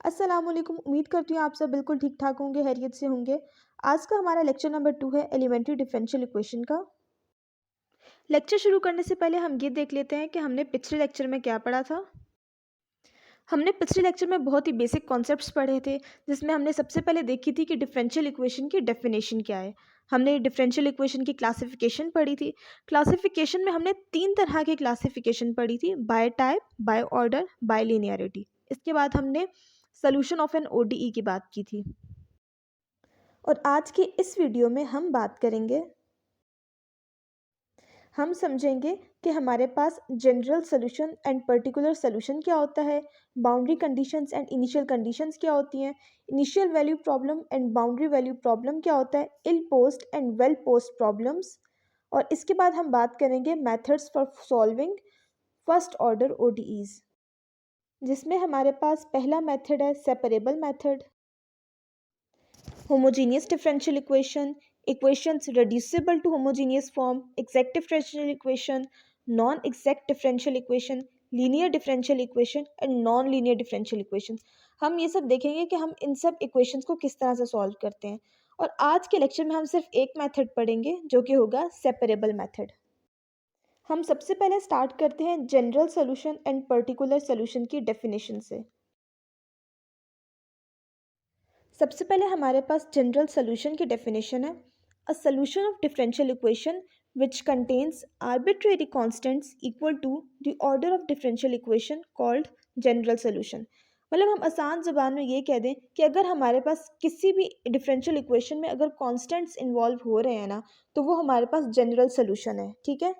अस्सलामुअलैकुम। उम्मीद करती हूँ आप सब बिल्कुल ठीक ठाक होंगे, खैरियत से होंगे। आज का हमारा लेक्चर नंबर 2 है एलिमेंट्री डिफरेंशियल इक्वेशन का। लेक्चर शुरू करने से पहले हम ये देख लेते हैं कि हमने पिछले लेक्चर में क्या पढ़ा था। हमने पिछले लेक्चर में बहुत ही बेसिक कॉन्सेप्ट्स पढ़े थे, जिसमें हमने सबसे पहले देखी थी कि डिफरेंशियल इक्वेशन की डेफिनेशन क्या है। हमने डिफरेंशियल इक्वेशन की क्लासिफिकेशन पढ़ी थी। क्लासिफिकेशन में हमने 3 तरह की क्लासिफिकेशन पढ़ी थी: by type, by order, by linearity. इसके बाद हमने सोल्यूशन ऑफ एन ओडीई की बात की थी। और आज की इस वीडियो में हम बात करेंगे, हम समझेंगे कि हमारे पास general solution and particular solution क्या होता है, boundary conditions and initial conditions क्या होती हैं, initial value problem and boundary value problem क्या होता है, ill posed and well posed problems. और इसके बाद हम बात करेंगे methods for solving first order ODEs, जिसमें हमारे पास पहला मेथड है separable method, homogeneous differential equation, equations reducible to homogeneous form, exact differential equation, non-exact differential equation, linear differential equation and non-linear differential equation। हम ये सब देखेंगे कि हम इन सब इक्वेशंस को किस तरह से सॉल्व करते हैं। और आज के लेक्चर में हम सिर्फ एक मेथड पढ़ेंगे, जो कि होगा सेपरेबल मेथड। हम सबसे पहले स्टार्ट करते हैं general solution and particular solution की डेफिनेशन से। सबसे पहले हमारे पास जनरल सोल्यूशन की डेफिनेशन है: a solution of differential equation which contains arbitrary constants equal to the order of differential equation called general solution. मतलब हम आसान ज़बान में ये कह दें कि अगर हमारे पास किसी भी डिफरेंशियल इक्वेशन में अगर कांस्टेंट्स इन्वॉल्व हो रहे हैं ना, तो वो हमारे पास जनरल सोल्यूशन है। ठीक है।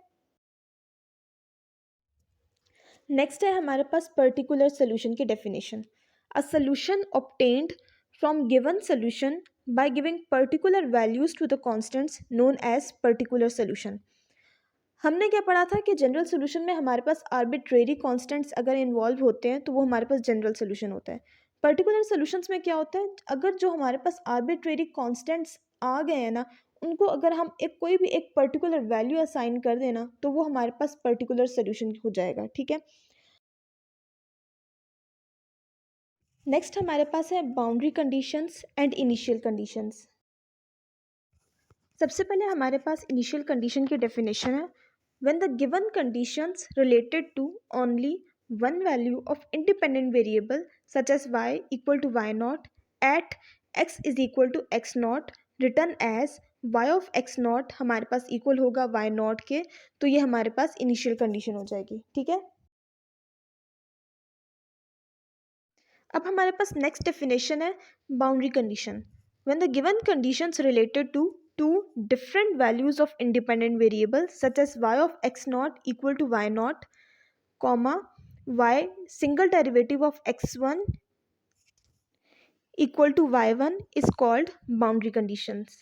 नेक्स्ट है हमारे पास पर्टिकुलर सोल्यूशन की definition: a solution obtained from given solution by giving particular values to the constants known as particular solution। हमने क्या पढ़ा था कि जनरल सोल्यूशन में हमारे पास आर्बिट्रेरी कांस्टेंट्स अगर इन्वॉल्व होते हैं तो वो हमारे पास जनरल सोल्यूशन होता है। पर्टिकुलर सोल्यूशंस में क्या होता है, अगर जो हमारे पास आर्बिट्रेरी कांस्टेंट्स आ गए हैं ना, उनको अगर हम कोई भी एक पर्टिकुलर वैल्यू असाइन कर देना, तो वो हमारे पास पर्टिकुलर सोल्यूशन हो जाएगा। ठीक है। नेक्स्ट हमारे पास है boundary conditions and initial conditions. सबसे पहले हमारे पास इनिशियल कंडीशन की डेफिनेशन है: when the given conditions related to only one value of independent variable such as y equal to y not at x is equal to x not written as y of x not हमारे पास equal होगा y not के, तो ये हमारे पास initial condition हो जाएगी। ठीक है। अब हमारे पास नेक्स्ट डेफिनेशन है boundary condition: when the given conditions related to two different values of independent variables such as y of x naught equal to y naught comma y single derivative of x1 equal to y1 is called boundary conditions।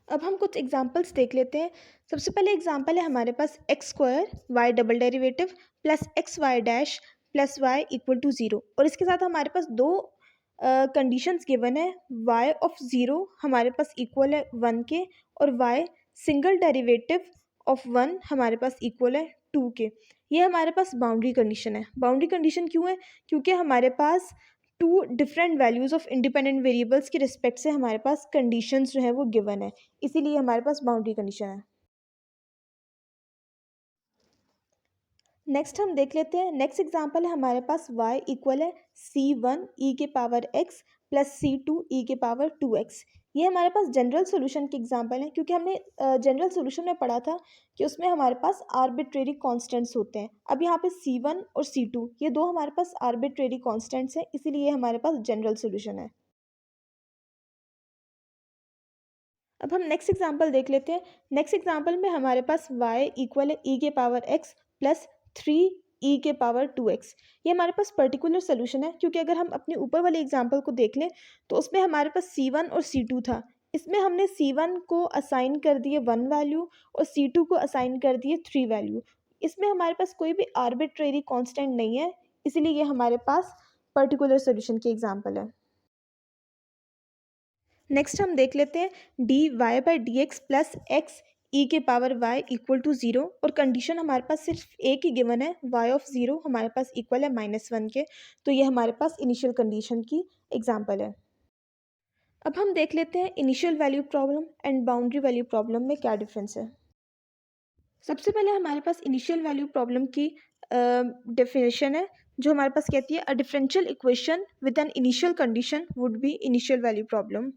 अब हम कुछ examples देख लेते हैं। सबसे पहले example है हमारे पास x square y double derivative plus x y dash plus y equal to zero, और इसके साथ हमारे पास दो कंडीशंस गिवन है। y ऑफ ज़ीरो हमारे पास इक्वल है 1 के, और y सिंगल डेरिवेटिव ऑफ 1 हमारे पास इक्वल है 2 के। ये हमारे पास बाउंड्री कंडीशन है। बाउंड्री कंडीशन क्यों है? क्योंकि हमारे पास two different values of independent variables के रिस्पेक्ट से हमारे पास कंडीशंस जो है वो गिवन है, इसीलिए हमारे पास बाउंड्री कंडीशन है। नेक्स्ट हम देख लेते हैं, नेक्स्ट एग्जांपल है हमारे पास y इक्वल है c1 e के power x plus c2 e के पावर 2x। ये हमारे पास जनरल सोल्यूशन के एग्जांपल हैं, क्योंकि हमने जनरल सोल्यूशन में पढ़ा था कि उसमें हमारे पास आर्बिट्रेरी कांस्टेंट्स होते हैं। अब यहाँ पे c1 और c2 ये दो हमारे पास आर्बिट्रेरी कांस्टेंट्स हैं, इसीलिए हमारे पास जनरल सोल्यूशन है। अब हम नेक्स्ट एग्जांपल देख लेते हैं। नेक्स्ट एग्जांपल में हमारे पास y इक्वल है e के पावर x प्लस 3 e के पावर 2x। ये हमारे पास पर्टिकुलर सोल्यूशन है, क्योंकि अगर हम अपने ऊपर वाले एग्जांपल को देख लें तो उसमें हमारे पास c1 और c2 था। इसमें हमने c1 को असाइन कर दिए 1 वैल्यू और c2 को असाइन कर दिए 3 वैल्यू। इसमें हमारे पास कोई भी आर्बिट्रेरी कांस्टेंट नहीं है, इसीलिए ये हमारे पास पर्टिकुलर सोल्यूशन की एग्जांपल है। नेक्स्ट हम देख लेते हैं dy by d x plus x e के power y equal to zero, और कंडीशन हमारे पास सिर्फ एक ही गिवन है, वाई ऑफ ज़ीरो हमारे पास इक्वल है -1 के। तो ये हमारे पास इनिशियल कंडीशन की एग्जांपल है। अब हम देख लेते हैं initial value problem and boundary value problem में क्या डिफरेंस है। सबसे पहले हमारे पास इनिशियल वैल्यू प्रॉब्लम की डेफिनेशन है, जो हमारे पास कहती है a differential equation with an initial condition would be initial value problem.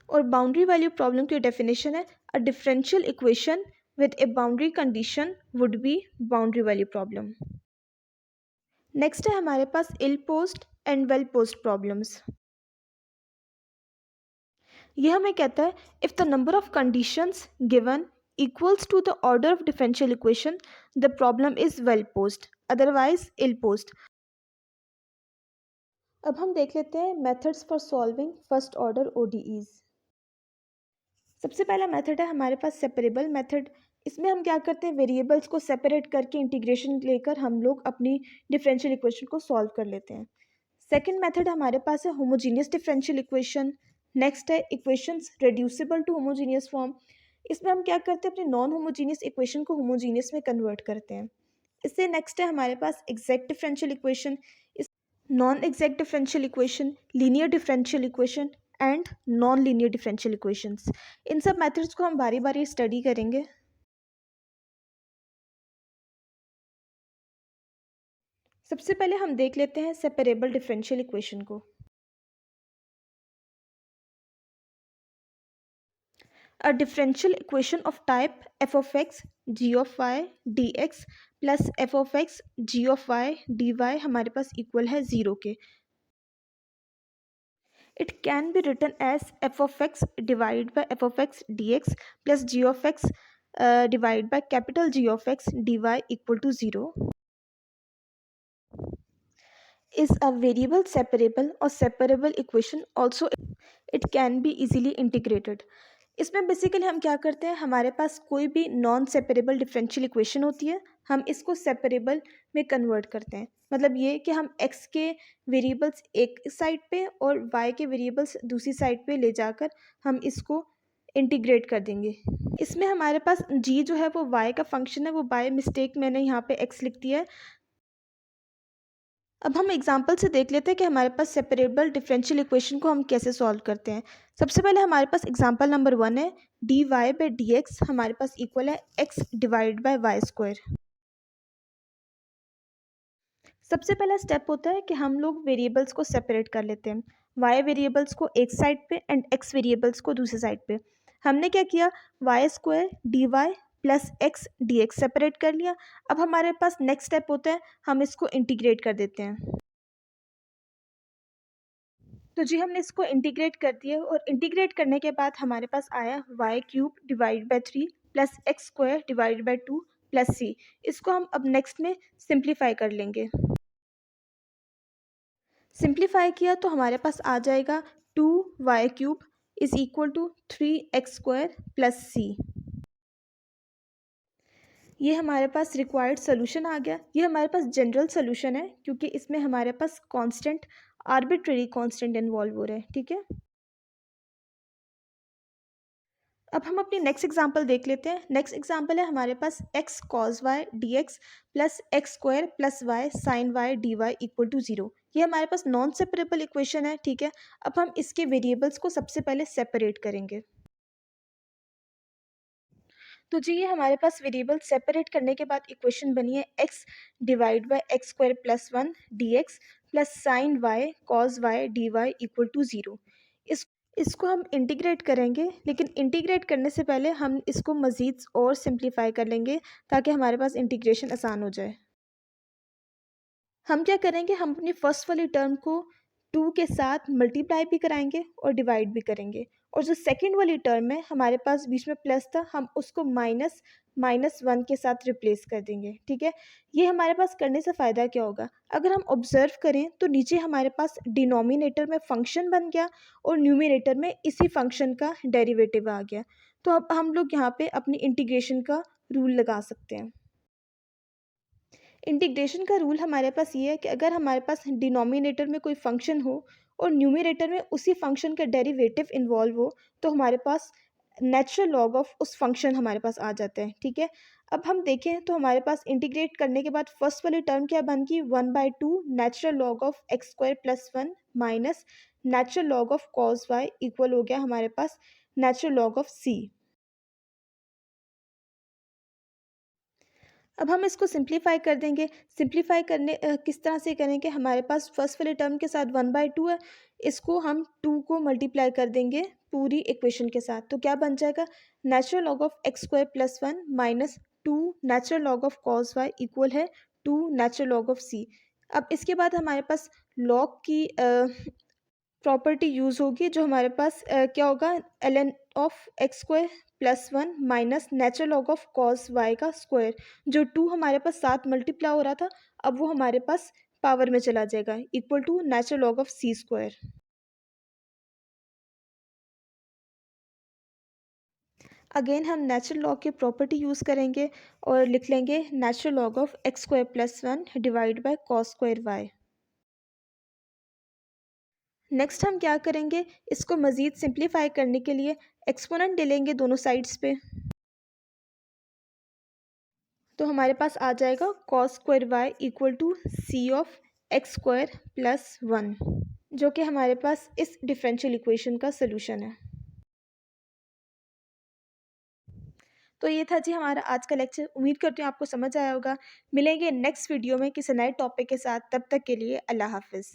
और बाउंड्री वैल्यू प्रॉब्लम की डेफिनेशन है a differential equation with a boundary condition would be boundary value problem. Next है हमारे पास ill posed and well posed problems. यह हमें कहता है if the number of conditions given equals to the order of differential equation, the problem is well posed, otherwise ill posed. अब हम देख लेते हैं methods for solving first order ODEs। सबसे पहला मेथड है हमारे पास सेपरेबल मेथड। इसमें हम क्या करते हैं, वेरिएबल्स को सेपरेट करके इंटीग्रेशन लेकर हम लोग अपनी डिफरेंशियल इक्वेशन को सॉल्व कर लेते हैं। सेकंड मेथड हमारे पास है होमोजीनियस डिफरेंशियल इक्वेशन। नेक्स्ट है equations reducible to homogeneous form. इसमें हम क्या करते हैं, अपने नॉन होमोजीनियस इक्वेशन को होमोजीनियस में कन्वर्ट करते हैं। इससे नेक्स्ट है हमारे पास एग्जैक्ट डिफरेंशियल इक्वेशन, इस non exact differential equation, linear differential equation and non linear differential equations. इन सब मेथड्स को हम बारी बारी स्टडी करेंगे। सबसे पहले हम देख लेते हैं सेपरेबल डिफरेंशियल इक्वेशन को। A differential equation of type f of x g of y dx plus f of x g of y dy हमारे पास इक्वल है 0 के। It can be written as f of x divided by f of x dx plus g of x divided by capital G of x dy equal to 0 is a variable separable or separable equation. Also it can be easily integrated. इसमें basically हम क्या करते हैं, हमारे पास कोई भी non separable differential equation होती है, हम इसको सेपरेबल में कन्वर्ट करते हैं। मतलब ये कि हम x के वेरिएबल्स एक साइड पे और y के वेरिएबल्स दूसरी साइड पे ले जाकर हम इसको इंटीग्रेट कर देंगे। इसमें हमारे पास g जो है वो y का फंक्शन है, वो बाय मिस्टेक मैंने यहाँ पे x लिख दिया है। अब हम एग्जाम्पल से देख लेते हैं कि हमारे पास सेपरेबल डिफरेंशियल इक्वेशन को हम कैसे सॉल्व करते हैं। सबसे पहले हमारे पास एग्जाम्पल नंबर 1 है dy बाई dx हमारे पास इक्वल है x divide by y square. सबसे पहला स्टेप होता है कि हम लोग वेरिएबल्स को सेपरेट कर लेते हैं, y वेरिएबल्स को एक साइड पे एंड x वेरिएबल्स को दूसरी साइड पे। हमने क्या किया, y square d y plus x d x separate कर लिया। अब हमारे पास नेक्स्ट स्टेप होता है, हम इसको इंटीग्रेट कर देते हैं। तो जी हमने इसको इंटीग्रेट कर दिया, और इंटीग्रेट करने के बाद हमारे पास आया y cube divide by 3 plus x square divide by 2 plus C. इसको हम अब नेक्स्ट में सिंप्लीफाई कर लेंगे। सिंप्लीफाई किया तो हमारे पास आ जाएगा 2y cube is equal to 3x square plus C. ये हमारे पास रिक्वायर्ड सोल्यूशन आ गया। ये हमारे पास जनरल सोल्यूशन है, क्योंकि इसमें हमारे पास कांस्टेंट आर्बिट्रेरी कांस्टेंट इन्वॉल्व हो रहे हैं। ठीक है, अब हम अपनी नेक्स्ट एग्जांपल देख लेते हैं। नेक्स्ट एग्जांपल है हमारे पास x cos y dx plus x square plus y sine y d y equal to 0। ये हमारे पास नॉन सेपरेबल इक्वेशन है। ठीक है, अब हम इसके वेरिएबल्स को सबसे पहले सेपरेट करेंगे। तो जी ये हमारे पास वेरिएबल सेपरेट करने के बाद इक्वेशन बनी है x divide by x square plus 1 d x plus sine y cos y d y equal to 0। इसको हम इंटीग्रेट करेंगे, लेकिन इंटीग्रेट करने से पहले हम इसको मज़ीद और सिंप्लीफाई कर लेंगे ताकि हमारे पास इंटीग्रेशन आसान हो जाए। हम क्या करेंगे, हम अपनी फर्स्ट वाली टर्म को 2 के साथ मल्टीप्लाई भी कराएंगे और डिवाइड भी करेंगे, और जो सेकंड वाली टर्म है हमारे पास बीच में प्लस था, हम उसको -1 के साथ रिप्लेस कर देंगे। ठीक है, ये हमारे पास करने से फ़ायदा क्या होगा, अगर हम ऑब्ज़र्व करें तो नीचे हमारे पास डिनोमिनेटर में फंक्शन बन गया और न्यूमिनेटर में इसी फंक्शन का डेरिवेटिव आ गया। तो अब हम लोग यहाँ पे अपनी इंटीग्रेशन का रूल लगा सकते हैं। इंटीग्रेशन का रूल हमारे पास ये है कि अगर हमारे पास डिनोमिनेटर में कोई फंक्शन हो और न्यूमिनेटर में उसी फंक्शन का डेरिवेटिव इन्वॉल्व हो, तो हमारे पास नेचुरल लॉग ऑफ उस फंक्शन हमारे पास आ जाता है। ठीक है, अब हम देखें तो हमारे पास इंटीग्रेट करने के बाद फर्स्ट वाली टर्म क्या बन गई, 1/2 natural log of x square plus 1 minus natural log of cos y equal हो गया हमारे पास नेचुरल लॉग ऑफ सी। अब हम इसको सिंप्लीफाई कर देंगे। सिंप्लीफाई करने किस तरह से करेंगे, हमारे पास फर्स्ट वाले टर्म के साथ 1/2 है, इसको हम 2 को मल्टीप्लाई कर देंगे पूरी इक्वेशन के साथ, तो क्या बन जाएगा, natural log of x square plus 1 minus 2 natural log of cos y equal है 2 नेचुरल लॉग ऑफ सी। अब इसके बाद हमारे पास लॉग की प्रॉपर्टी यूज़ होगी, जो हमारे पास क्या होगा, l n of x square plus 1 minus natural log of cos y का स्क्वायर, जो 2 हमारे पास साथ मल्टीप्लाई हो रहा था, अब वो हमारे पास पावर में चला जाएगा, equal to natural log of c square. Again हम नेचुरल लॉग की प्रॉपर्टी यूज़ करेंगे और लिख लेंगे natural log of x square plus 1 divide by cos square y. Next हम क्या करेंगे, इसको मज़ीद सिंप्लीफाई करने के लिए एक्सपोनेंट ले लेंगे दोनों साइड्स पे, तो हमारे पास आ जाएगा cos square y equal to c of x square plus 1, जो कि हमारे पास इस डिफरेंशियल इक्वेशन का सोल्यूशन है। तो ये था जी हमारा आज का लेक्चर, उम्मीद करती हूँ आपको समझ आया होगा। मिलेंगे नेक्स्ट वीडियो में किसी नए टॉपिक के साथ, तब तक के लिए अल्लाह हाफिज़।